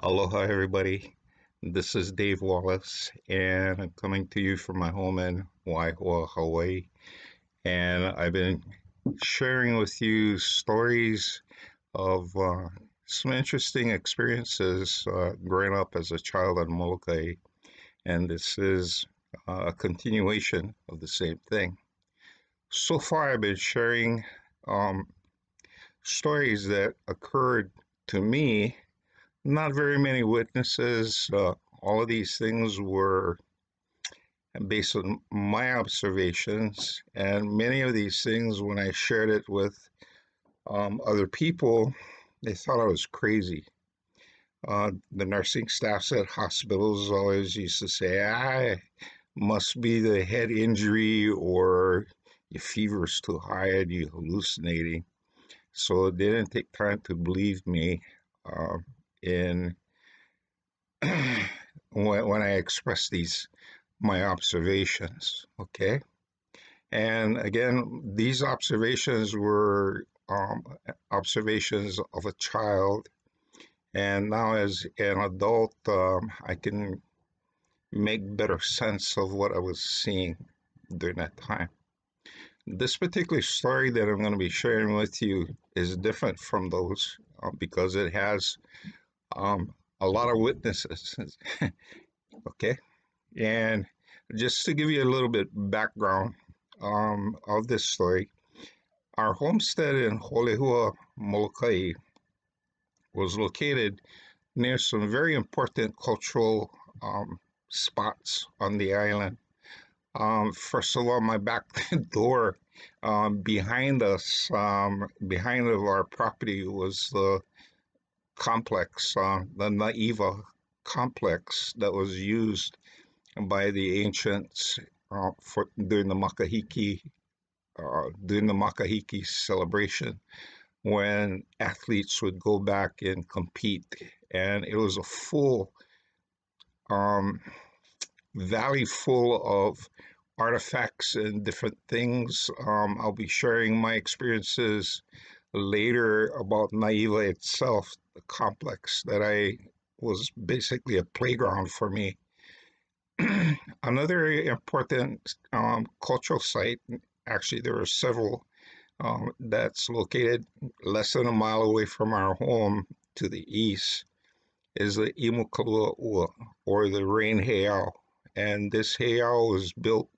Aloha, everybody. This is Dave Wallace, and I'm coming to you from my home in Waihua, Hawaii. And I've been sharing with you stories of some interesting experiences growing up as a child in Molokai. And this is a continuation of the same thing. So far, I've been sharing um, stories that occurred to me. Not very many witnesses. All of these things were based on my observations, and many of these things, when I shared it with other people, they thought I was crazy. The nursing staffs at hospitals always used to say, "I must be the head injury, or your fever's too high and you're hallucinating." So they didn't take time to believe me in when I express these my observations. Okay, and again, these observations were observations of a child, and now as an adult, I can make better sense of what I was seeing during that time. This particular story that I'm going to be sharing with you is different from those because it has a lot of witnesses. Okay, and just to give you a little bit background of this story, our homestead in Holehua, Molokai, was located near some very important cultural spots on the island. First of all, my back door behind us, behind of our property, was the complex, the Naiva complex that was used by the ancients for during the Makahiki celebration, when athletes would go back and compete, and it was a full um, valley full of artifacts and different things. I'll be sharing my experiences later about Naiva itself, the complex that I was basically a playground for me. Another important cultural site, actually, there are several, that's located less than a mile away from our home to the east, is the Imukalua Ua, or the rain heiau. And this heiau was built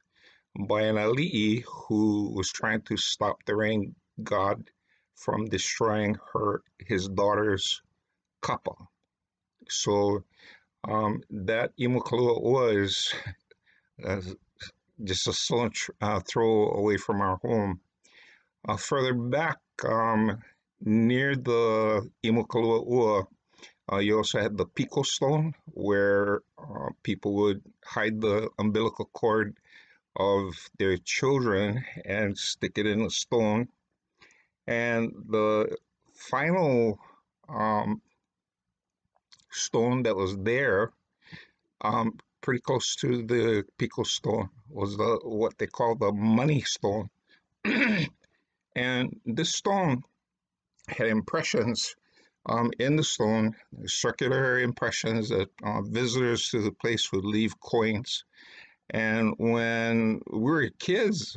by an ali'i who was trying to stop the rain god from destroying his daughter's kapa. So that Imukalua Ua is uh, just a stone's throw away from our home. Further back, near the Imukalua Ua, you also had the Pico Stone, where people would hide the umbilical cord of their children and stick it in a stone. And the final stone that was there, pretty close to the Pico Stone, was what they call the money stone. And this stone had impressions in the stone, circular impressions that visitors to the place would leave coins. And when we were kids,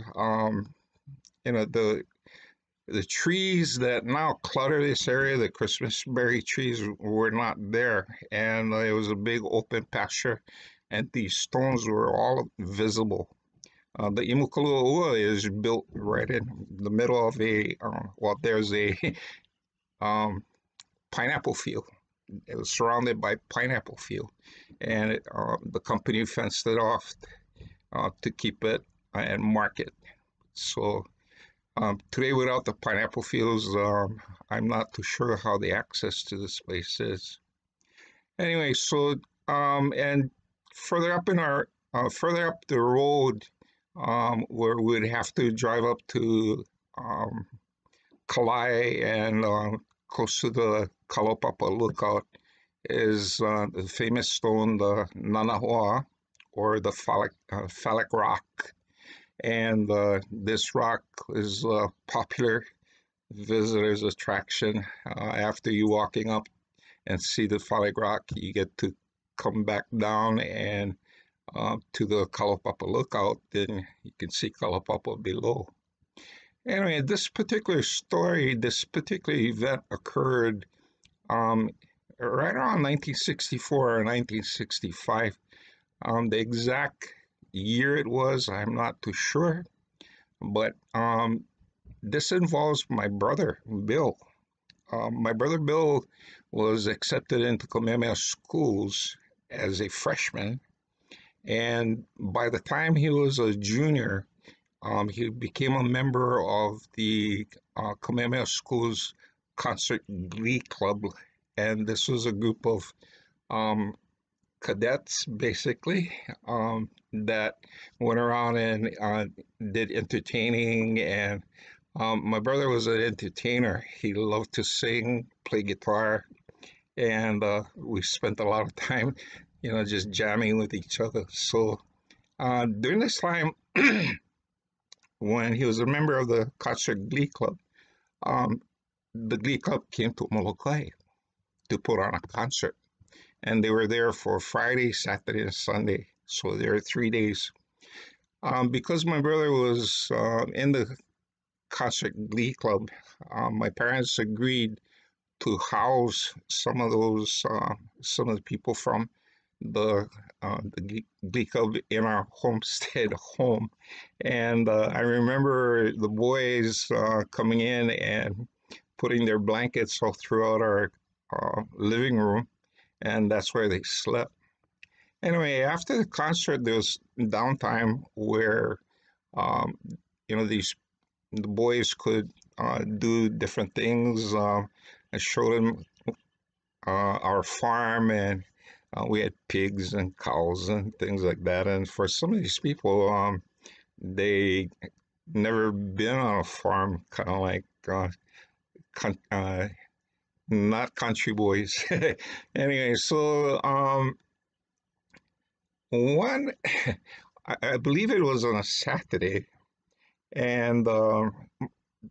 the trees that now clutter this area, the Christmas berry trees, were not there, and it was a big open pasture, and these stones were all visible. The Imukalua Ua is built right in the middle of there's a um, pineapple field. It was surrounded by pineapple field, and the company fenced it off to keep it and market. So today, without the pineapple fields, I'm not too sure how the access to this place is. Anyway, so and further up further up the road, where we'd have to drive up to um, Kalai and close to the Kalopapa lookout, is the famous stone, the Nanahoa, or the phallic rock. And this rock is a popular visitor's attraction after you walking up and see the Phallic Rock, you get to come back down and to the Kalapapa Lookout, then you can see Kalapapa below. Anyway, this particular story, this particular event occurred um, right around 1964 or 1965. The exact year it was, I'm not too sure, but this involves my brother, Bill. My brother Bill was accepted into Kamehameha schools as a freshman, and by the time he was a junior, he became a member of the Kamehameha Schools Concert Glee Club, and this was a group of um, cadets, basically, that went around and did entertaining. And my brother was an entertainer. He loved to sing, play guitar, and we spent a lot of time, just jamming with each other. So during this time, when he was a member of the Concert Glee Club, um, the Glee Club came to Molokai to put on a concert. And they were there for Friday, Saturday, and Sunday. So there were 3 days. Because my brother was in the Concert Glee Club, my parents agreed to house some of the people from the Glee Club in our homestead home. And I remember the boys coming in and putting their blankets all throughout our living room, and that's where they slept. Anyway, after the concert, there was downtime where um, these the boys could do different things. I showed them our farm, and we had pigs and cows and things like that. And for some of these people, they never been on a farm, kind of like con- uh, not country boys. Anyway, so one, I believe it was on a Saturday, and the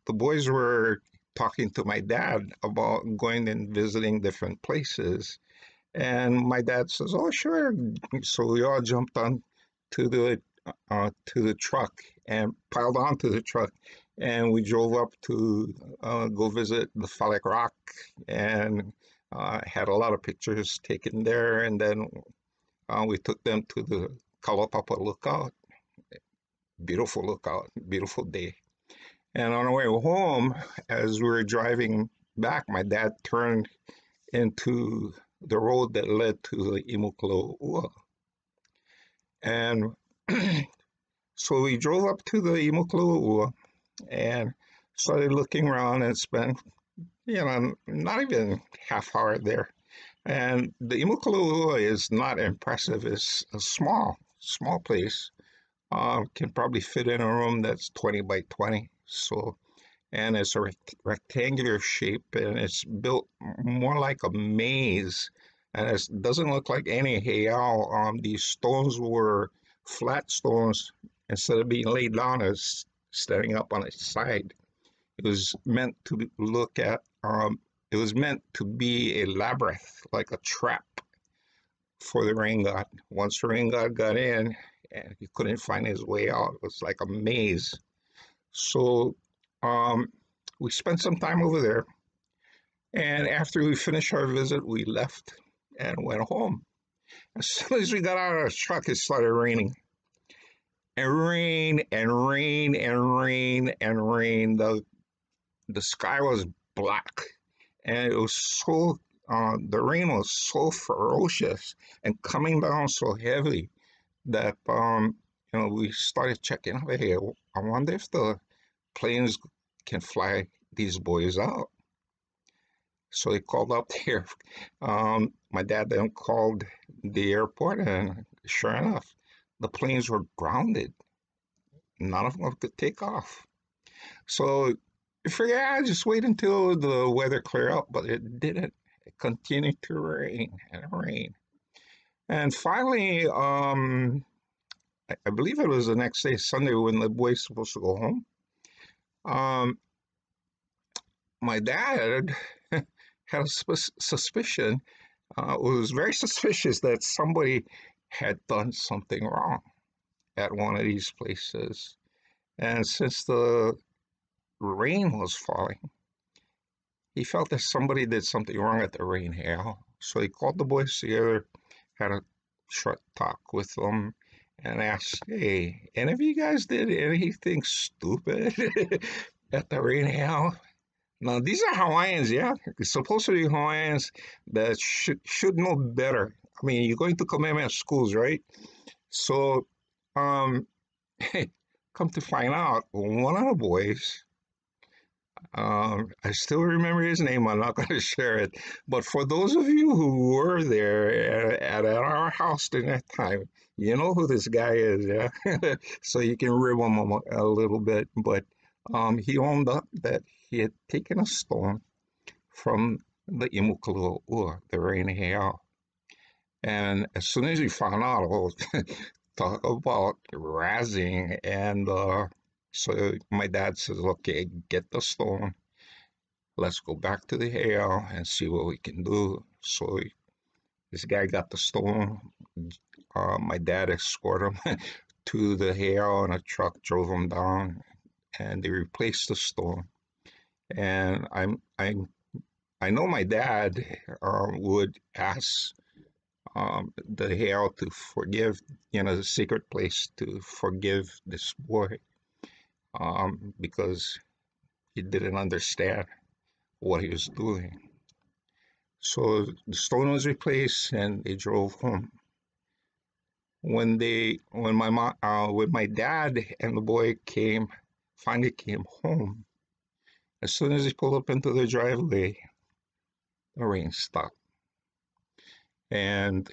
boys were talking to my dad about going and visiting different places. And my dad says, "Oh, sure." So we all jumped on to the truck and piled onto the truck, and we drove up to go visit the Phallic Rock, and had a lot of pictures taken there. And then we took them to the Kalapapa Lookout. Beautiful lookout, beautiful day. And on our way home, as we were driving back, my dad turned into the road that led to the Imuklo. And so we drove up to the Imuklo and started looking around and spent, not even half hour there. And the Imuklo is not impressive. It's a small place. Can probably fit in a room that's 20 by 20. So, and it's a rectangular shape, and it's built more like a maze, and it doesn't look like any heiau. These stones were flat stones. Instead of being laid down as standing up on its side. It was meant to look at. It was meant to be a labyrinth, like a trap for the rain god. Once the rain god got in, and he couldn't find his way out, it was like a maze. So um, we spent some time over there, and after we finished our visit, we left and went home. As soon as we got out of our truck, it started raining. And rain and rain and rain and rain. The sky was black, and it was so the rain was so ferocious and coming down so heavy that we started checking. Hey, I wonder if the planes can fly these boys out. So they called up there. My dad then called the airport, and sure enough, the planes were grounded. None of them could take off. So I figured, I'd just wait until the weather cleared up, but it didn't. It continued to rain and rain. And finally, I believe it was the next day, Sunday, when the boys were supposed to go home. My dad had a suspicion, was very suspicious that somebody had done something wrong at one of these places. And since the rain was falling, he felt that somebody did something wrong at the rain hail. So he called the boys together, had a short talk with them, and asked, "Hey, any of you guys did anything stupid at the rain hail?" Now, these are Hawaiians, yeah. It's supposed to be Hawaiians that should know better. I mean, you're going to Kamehameha schools, right? So, um, come to find out, one of the boys, I still remember his name. I'm not going to share it. But for those of you who were there at our house during that time, you know who this guy is, yeah? So you can rib him a little bit. But he owned up that he had taken a stone from the Imukalua, the rain hail. And as soon as he found out, oh, talk about razzing. And so my dad says, okay, get the stone. Let's go back to the hail and see what we can do. So this guy got the stone. My dad escorted him to the hail, and a truck drove him down, and they replaced the stone. And I know my dad would ask the hail to forgive, the secret place to forgive this boy because he didn't understand what he was doing. So the stone was replaced, and they drove home. When my dad and the boy finally came home, as soon as he pulled up into the driveway, the rain stopped. And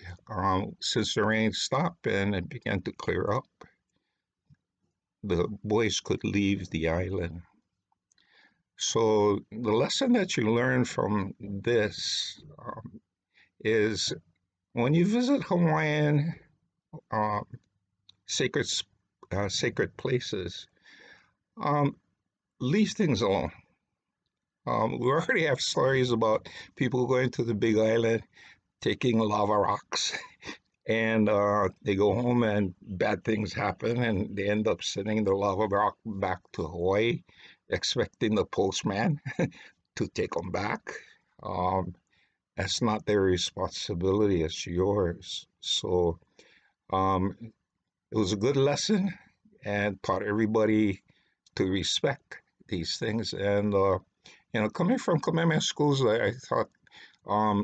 since the rain stopped and it began to clear up, the boys could leave the island. So the lesson that you learn from this is when you visit Hawaiian uh, sacred sacred places, um, leave things alone. We already have stories about people going to the Big Island, taking lava rocks, and they go home and bad things happen, and they end up sending the lava rock back to Hawaii, expecting the postman to take them back. Um, that's not their responsibility; it's yours. So um, it was a good lesson, and taught everybody to respect these things. And coming from Kamehameha schools, I thought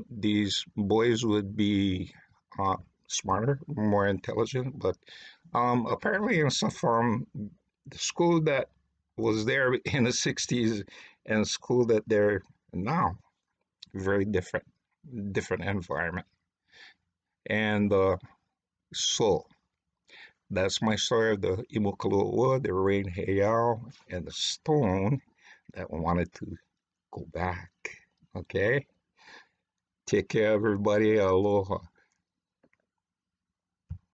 these boys would be uh, smarter, more intelligent, but apparently, some from the school that was there in the 60s and school that they're now, very different environment. And so that's my story of the Imukalua, the rain heiau, and the stone that wanted to go back. Okay? Take care, everybody. Aloha.